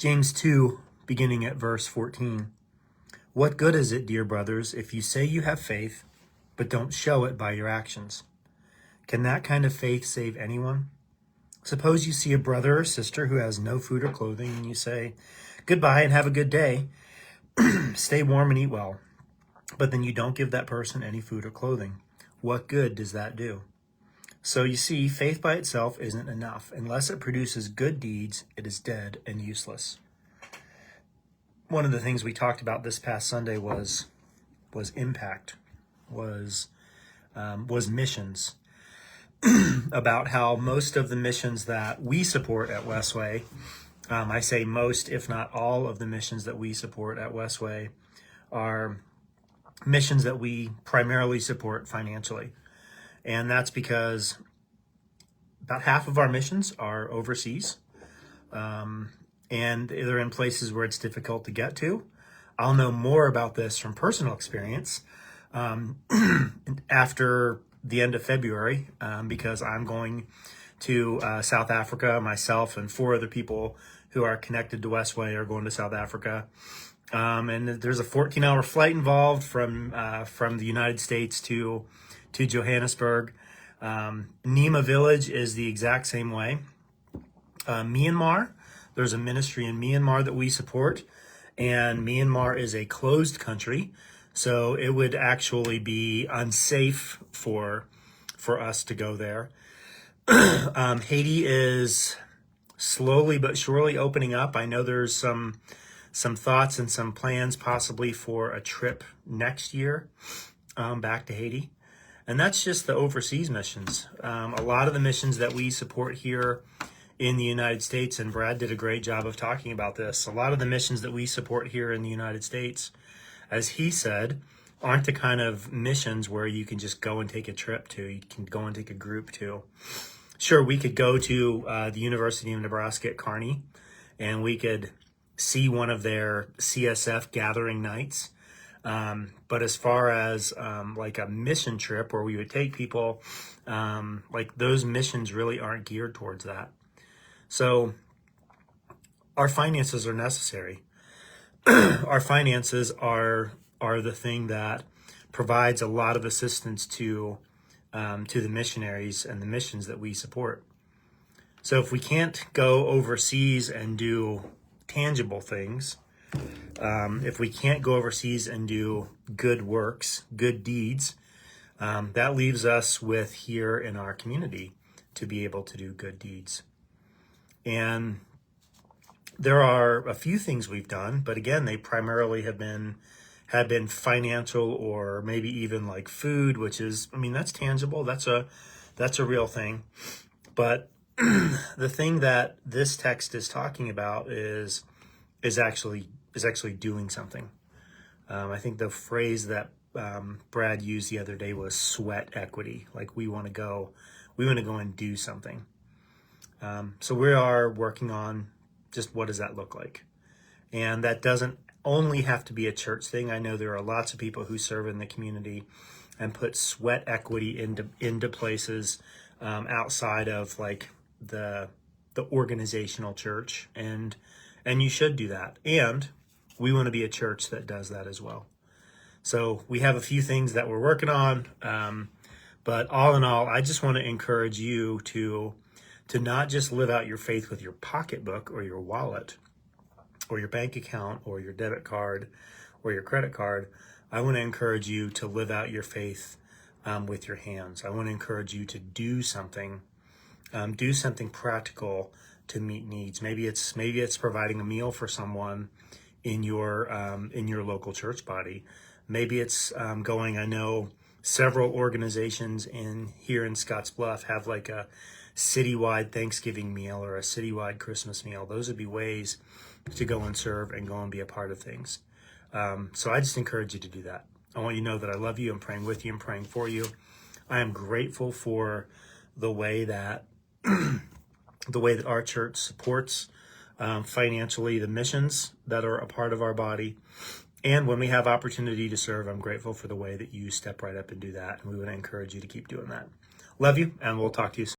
James 2, beginning at verse 14. What good is it, dear brothers, if you say you have faith, but don't show it by your actions? Can that kind of faith save anyone? Suppose you see a brother or sister who has no food or clothing, and you say, "Goodbye and have a good day. Stay warm and eat well." But then you don't give that person any food or clothing. What good does that do? So you see, faith by itself isn't enough. Unless it produces good deeds, it is dead and useless. One of the things we talked about this past Sunday was impact, was missions. About how most of the missions that we support at WestWay, I say most, if not all of the missions that we support at WestWay, are missions that we primarily support financially. And that's because about half of our missions are overseas, and they're in places where it's difficult to get to. I'll know more about this from personal experience after the end of February, because I'm going to South Africa. Myself and 4 other people who are connected to WestWay are going to South Africa. And there's a 14-hour flight involved from the United States to Johannesburg. Nema Village is the exact same way. Myanmar, there's a ministry in Myanmar that we support, and Myanmar is a closed country, so it would actually be unsafe for us to go there. Haiti is slowly but surely opening up. I know there's some thoughts and some plans possibly for a trip next year back to Haiti. And that's just the overseas missions. A lot of the missions that we support here in the United States, and Brad did a great job of talking about this, a lot of the missions that we support here in the United States, as he said, aren't the kind of missions where you can just go and take a trip to, you can go and take a group to. Sure, we could go to the University of Nebraska at Kearney, and we could see one of their CSF gathering nights. But as far as like a mission trip where we would take people, like those missions really aren't geared towards that. So our finances are necessary. Our finances are the thing that provides a lot of assistance to the missionaries and the missions that we support. So if we can't go overseas and do tangible things, if we can't go overseas and do good works, good deeds, that leaves us with here in our community to be able to do good deeds. And there are a few things we've done, but again, they primarily have been financial, or maybe even like food, which is, I mean, that's tangible. That's a real thing. But the thing that this text is talking about is actually doing something. I think the phrase that Brad used the other day was sweat equity. Like we want to go and do something. So we are working on just what does that look like? And that doesn't only have to be a church thing. I know there are lots of people who serve in the community and put sweat equity into places outside of like the organizational church, and you should do that. And we want to be a church that does that as well. So we have a few things that we're working on, but all in all, I just want to encourage you to not just live out your faith with your pocketbook or your wallet or your bank account or your debit card or your credit card. I want to encourage you to live out your faith with your hands. I want to encourage you to do something practical to meet needs. Maybe it's providing a meal for someone in your local church body. Maybe it's going. I know several organizations here in Scottsbluff have like a citywide Thanksgiving meal or a citywide Christmas meal. Those would be ways to go and serve and go and be a part of things. So I just encourage you to do that. I want you to know that I love you. I'm praying with you. I'm praying for you. I am grateful for the way that our church supports financially the missions that are a part of our body. And when we have opportunity to serve, I'm grateful for the way that you step right up and do that. And we would encourage you to keep doing that. Love you, and we'll talk to you soon.